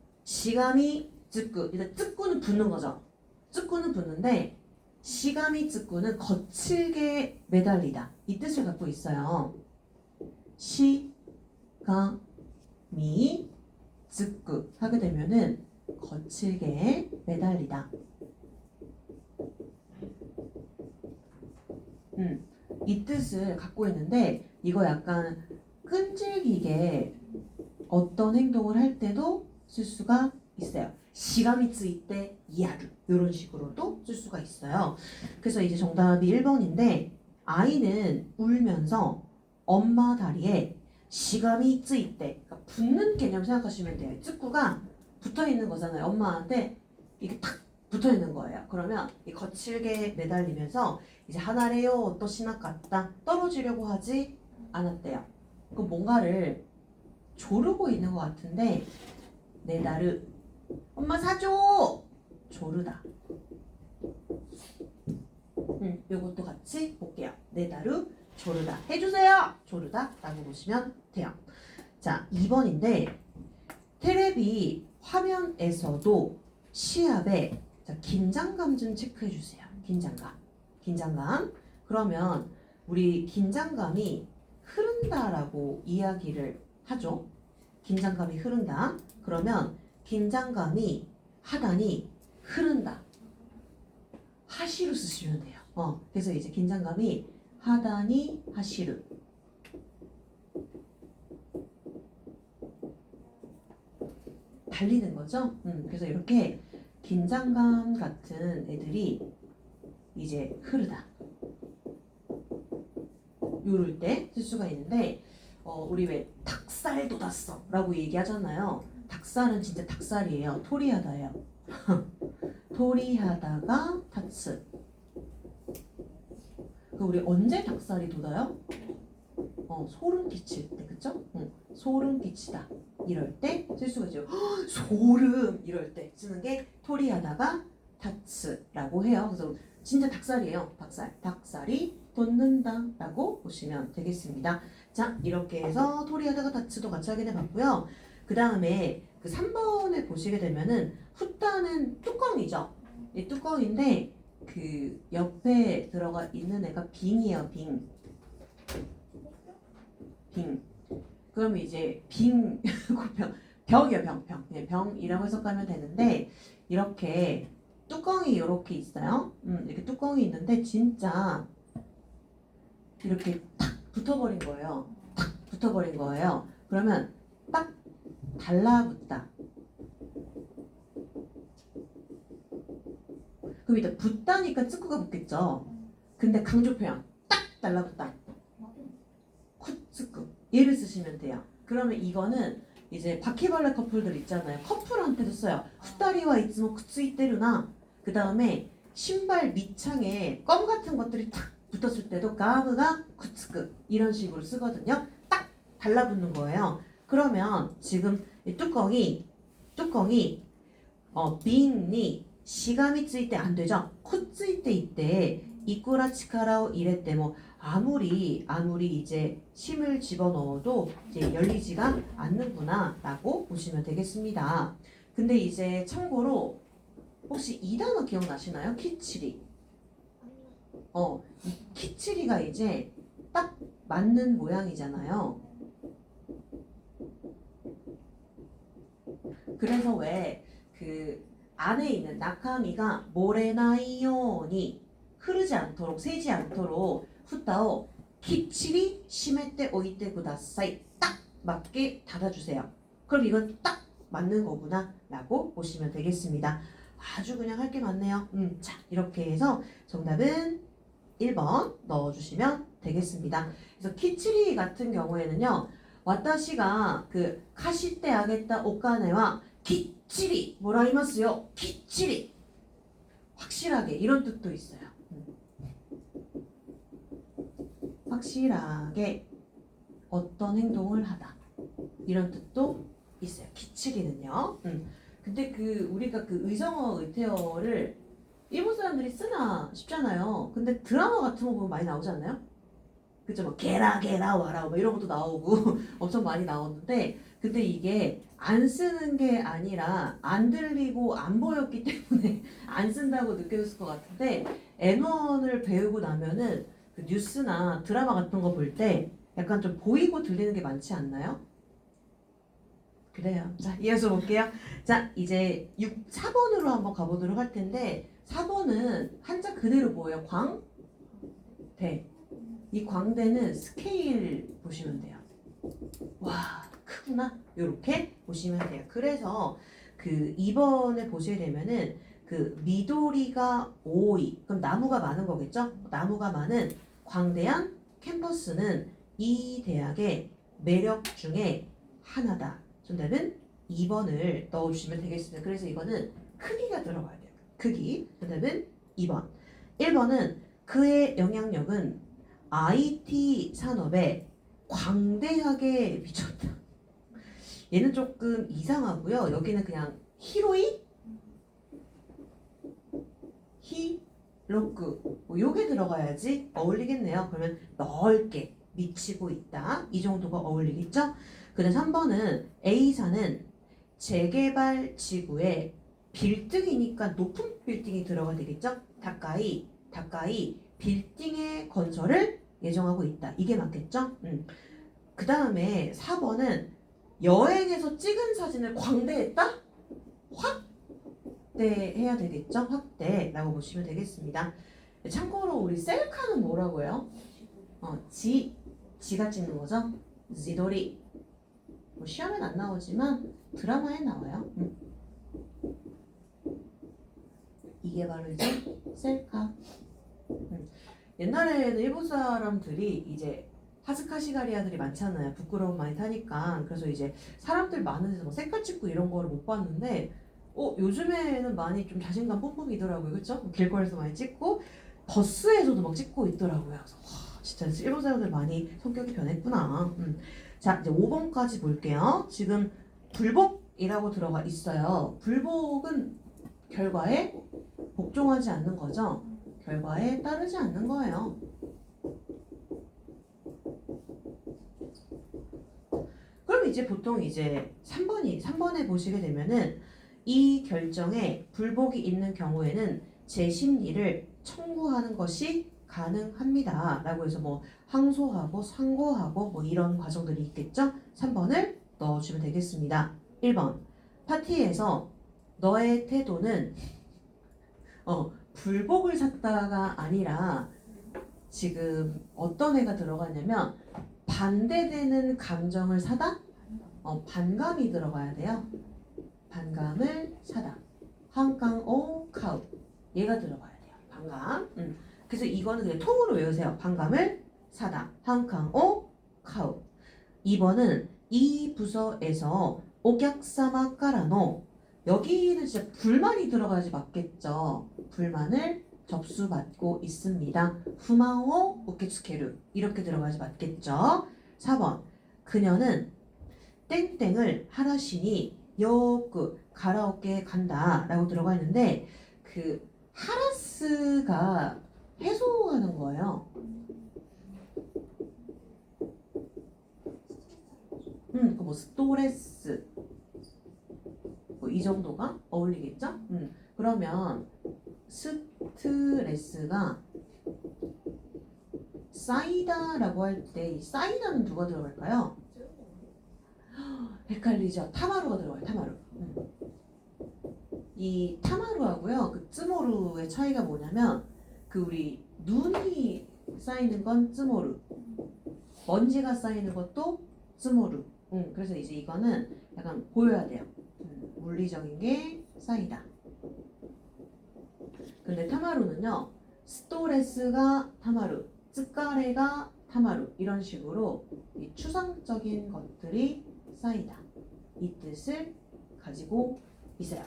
일단 쯔꾸는 붙는 거죠. 쯔꾸는 붙는데, 시가미 쯔꾸는 거칠게 매달리다 이 뜻을 갖고 있어요. 시가미 쯔꾸 하게 되면은 거칠게 매달리다. 이 뜻을 갖고 있는데 이거 약간 끈질기게 어떤 행동을 할 때도 쓸 수가 있어요. 시가미 쯔이때 이하루 이런 식으로도 쓸 수가 있어요. 그래서 이제 정답이 1번인데 아이는 울면서 엄마 다리에 시가미 쯔이때 그러니까 붙는 개념 생각하시면 돼요. 쯔꾸가 붙어 있는 거잖아요. 엄마한테 이게 탁 붙어 있는 거예요. 그러면 이 거칠게 매달리면서 이제 하나래요 또 시나갔다 떨어지려고 하지 않았대요. 그 뭔가를 조르고 있는 것 같은데 내 나를 엄마 사줘 조르다. 요것도 같이 볼게요. 네다루 조르다. 해주세요. 조르다 라고 보시면 돼요. 자, 2번인데 테레비 화면에서도 시합에 자, 긴장감 좀 체크해 주세요. 긴장감. 그러면 우리 긴장감이 흐른다라고 이야기를 하죠. 긴장감이 흐른다. 그러면 긴장감이 하다니 흐른다. 하시루 쓰시면 돼요. 그래서 이제 긴장감이 하다니 하시루. 달리는 거죠. 그래서 이렇게 긴장감 같은 애들이 이제 흐르다. 요럴 때 쓸 수가 있는데 우리 왜 닭살 돋았어 라고 얘기하잖아요. 닭살은 진짜 닭살이에요. 토리하다예요. 토리하다가 타츠. 그 우리 언제 닭살이 돋아요? 소름 끼칠 때, 그쵸? 소름 끼치다. 이럴 때 쓸 수가 있죠. 소름! 이럴 때 쓰는 게 토리하다가 타츠라고 해요. 그래서 진짜 닭살이에요. 닭살이 돋는다 라고 보시면 되겠습니다. 자, 이렇게 해서 토리하다가 타츠도 같이 확인해 봤고요. 그 다음에 그 3번에 보시게 되면은 후따는 뚜껑이죠. 이 뚜껑인데 그 옆에 들어가 있는 애가 빙이에요. 빙. 그럼 이제 병이에요. 병. 네, 병이라고 해석하면 되는데 이렇게 뚜껑이 이렇게 있어요. 이렇게 뚜껑이 있는데 진짜 이렇게 탁 붙어버린 거예요. 그러면 딱 달라붙다. 그럼 일단 붙다니까 츠쿠가 붙겠죠. 근데 강조 표현 딱 달라붙다. 쿠츠쿠 얘를 쓰시면 돼요. 그러면 이거는 이제 바퀴벌레 커플들 있잖아요. 커플한테도 써요. 후다리와 이츠모 쿠츠이테르나. 그 다음에 신발 밑창에 껌 같은 것들이 탁 붙었을 때도 가무가 쿠츠쿠 이런 식으로 쓰거든요. 딱 달라붙는 거예요. 그러면 지금 이 뚜껑이 빈이 시감이 쓰일 때 안 되죠. 코 쓰일 때 이때 이꾸라 치카라오 이랬대 뭐 아무리 이제 심을 집어넣어도 이제 열리지가 않는구나라고 보시면 되겠습니다. 근데 이제 참고로 혹시 이 단어 기억나시나요? 키치리. 이 키치리가 이제 딱 맞는 모양이잖아요. 그래서 왜 그 안에 있는 나카미가 모레나이요니 흐르지 않도록 새지 않도록 후타오 키치리 시메테 오이테 구다사이 딱 맞게 닫아주세요. 그럼 이건 딱 맞는 거구나 라고 보시면 되겠습니다. 아주 그냥 할 게 많네요. 자, 이렇게 해서 정답은 1번 넣어주시면 되겠습니다. 그래서 키치리 같은 경우에는요, 와타시가 그 카시테 아겠다 오카네와 키치리 모라이마스요. 키치리 확실하게 이런 뜻도 있어요. 확실하게 어떤 행동을 하다 이런 뜻도 있어요. 키치리는요. 근데 그 우리가 그 의성어 의태어를 일본 사람들이 쓰나 싶잖아요. 근데 드라마 같은 거 보면 많이 나오지 않나요? 그죠? 뭐 게라 와라 뭐 이런 것도 나오고 엄청 많이 나오는데 근데 이게 안 쓰는 게 아니라 안 들리고 안 보였기 때문에 안 쓴다고 느껴졌을 것 같은데 N1을 배우고 나면은 그 뉴스나 드라마 같은 거 볼 때 약간 좀 보이고 들리는 게 많지 않나요? 그래요. 자, 이어서 볼게요. 자, 이제 4번으로 한번 가보도록 할 텐데 4번은 한자 그대로 뭐예요? 광대. 이 광대는 스케일 보시면 돼요. 와, 크구나. 요렇게 보시면 돼요. 그래서 그 2번에 보시게 되면은 그 미도리가 오이. 그럼 나무가 많은 거겠죠? 나무가 많은 광대한 캠퍼스는 이 대학의 매력 중에 하나다. 정답은 2번을 넣어주시면 되겠습니다. 그래서 이거는 크기가 들어가야 돼요. 크기. 정답은 2번. 1번은 그의 영향력은 IT 산업에 광대하게 미쳤다. 얘는 조금 이상하고요. 여기는 그냥 히로이? 히로크 뭐 요게 들어가야지 어울리겠네요. 그러면 넓게 미치고 있다. 이 정도가 어울리겠죠? 근데 3번은 A사는 재개발 지구에 빌딩이니까 높은 빌딩이 들어가 되겠죠? 가까이 빌딩의 건설을 예정하고 있다. 이게 맞겠죠? 그 다음에 4번은 여행에서 찍은 사진을 광대했다? 확대해야 되겠죠? 확대라고 보시면 되겠습니다. 참고로 우리 셀카는 뭐라고 해요? 지가 찍는 거죠? 지도리. 뭐 시험엔 안 나오지만 드라마에 나와요. 이게 바로 이제 셀카. 옛날에는 일본 사람들이 이제 하스카시가리아들이 많잖아요. 부끄러움 많이 타니까. 그래서 이제 사람들 많은 데서 뭐 셀카 찍고 이런 거를 못 봤는데 요즘에는 많이 좀 자신감 뿜뿜이더라고요. 그렇죠? 길거리에서 많이 찍고 버스에서도 막 찍고 있더라고요. 그래서 와, 진짜 일본 사람들 많이 성격이 변했구나. 자, 이제 5번까지 볼게요. 지금 불복이라고 들어가 있어요. 불복은 결과에 복종하지 않는 거죠. 결과에 따르지 않는 거예요. 그럼 이제 보통 이제 3번에 보시게 되면은 이 결정에 불복이 있는 경우에는 재심리를 청구하는 것이 가능합니다. 라고 해서 뭐 항소하고 상고하고 뭐 이런 과정들이 있겠죠? 3번을 넣어주면 되겠습니다. 1번 파티에서 너의 태도는 불복을 샀다가 아니라 지금 어떤 애가 들어가냐면 반대되는 감정을 사다? 반감이 들어가야 돼요. 반감을 사다. 한강오 카우. 얘가 들어가야 돼요. 반감. 그래서 이거는 그냥 통으로 외우세요. 반감을 사다. 한강오 카우. 2번은 이 부서에서 오객사마 까라노. 여기는 진짜 불만이 들어가야지 맞겠죠. 불만을 접수받고 있습니다. 후마오 우케츠케루. 이렇게 들어가야지 맞겠죠. 4번. 그녀는 땡땡을 하라시니 요크 가라오케 간다 라고 들어가 있는데 그 하라스가 해소하는 거예요. 뭐 스토레스 뭐 이 정도가 어울리겠죠? 그러면 스트레스가 쌓이다라고 할 때 이 쌓이다는 누가 들어갈까요? 헷갈리죠? 타마루가 들어가요. 타마루. 이 타마루하고요 그 쯔모루의 차이가 뭐냐면 그 우리 눈이 쌓이는 건 쯔모루, 먼지가 쌓이는 것도 쯔모루. 그래서 이제 이거는 약간 보여야 돼요. 물리적인 게 쌓이다. 근데 타마루는요 스토레스가 타마루, 쯔까레가 타마루 이런 식으로 이 추상적인 것들이 쌓이다. 이 뜻을 가지고 있어요.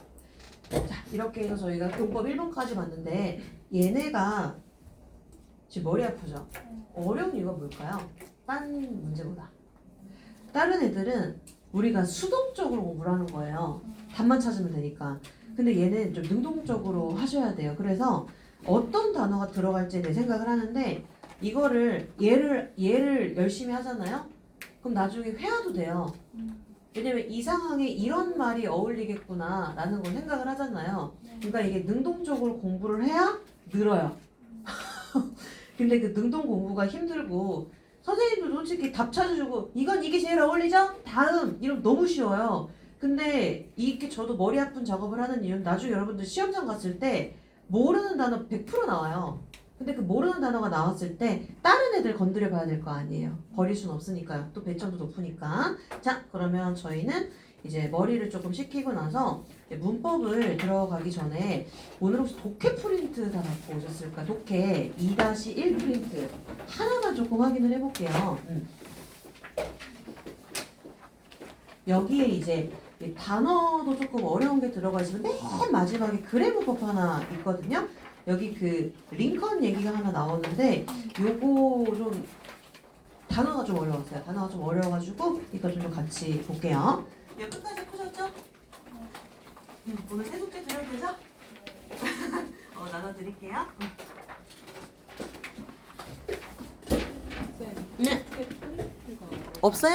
자, 이렇게 해서 저희가 용법 1번까지 봤는데 얘네가 지금 머리 아프죠? 어려운 이유가 뭘까요? 딴 문제보다. 다른 애들은 우리가 수동적으로 공부를 하는 거예요. 답만 찾으면 되니까. 근데 얘는 좀 능동적으로 하셔야 돼요. 그래서 어떤 단어가 들어갈지 내 생각을 하는데 이거를 얘를 열심히 하잖아요? 그럼 나중에 회화도 돼요. 왜냐면 이 상황에 이런 말이 어울리겠구나 라는 걸 생각을 하잖아요. 그러니까 이게 능동적으로 공부를 해야 늘어요. 근데 그 능동 공부가 힘들고 선생님도 솔직히 답 찾아주고 이게 제일 어울리죠? 다음 이러면 너무 쉬워요. 근데 이렇게 저도 머리 아픈 작업을 하는 이유는 나중에 여러분들 시험장 갔을 때 모르는 단어 100% 나와요. 근데 그 모르는 단어가 나왔을 때 다른 애들 건드려 봐야 될 거 아니에요. 버릴 순 없으니까요. 또 배점도 높으니까. 자, 그러면 저희는 이제 머리를 조금 식히고 나서 문법을 들어가기 전에 오늘 혹시 독해 프린트 다 갖고 오셨을까? 독해 2-1 프린트 하나만 조금 확인을 해볼게요. 여기에 이제 단어도 조금 어려운 게 들어가 있으면 맨 마지막에 그래머법 하나 있거든요. 여기 그 링컨 얘기가 하나 나오는데 요거 좀 단어가 좀 어려웠어요. 단어가 좀 어려워가지고 이거 좀 같이 볼게요. 끝까지 푸셨죠? 오늘 세 숙제 드려도 되죠? 나눠드릴게요. 쌤, 네. 이게 프린트가 없어요?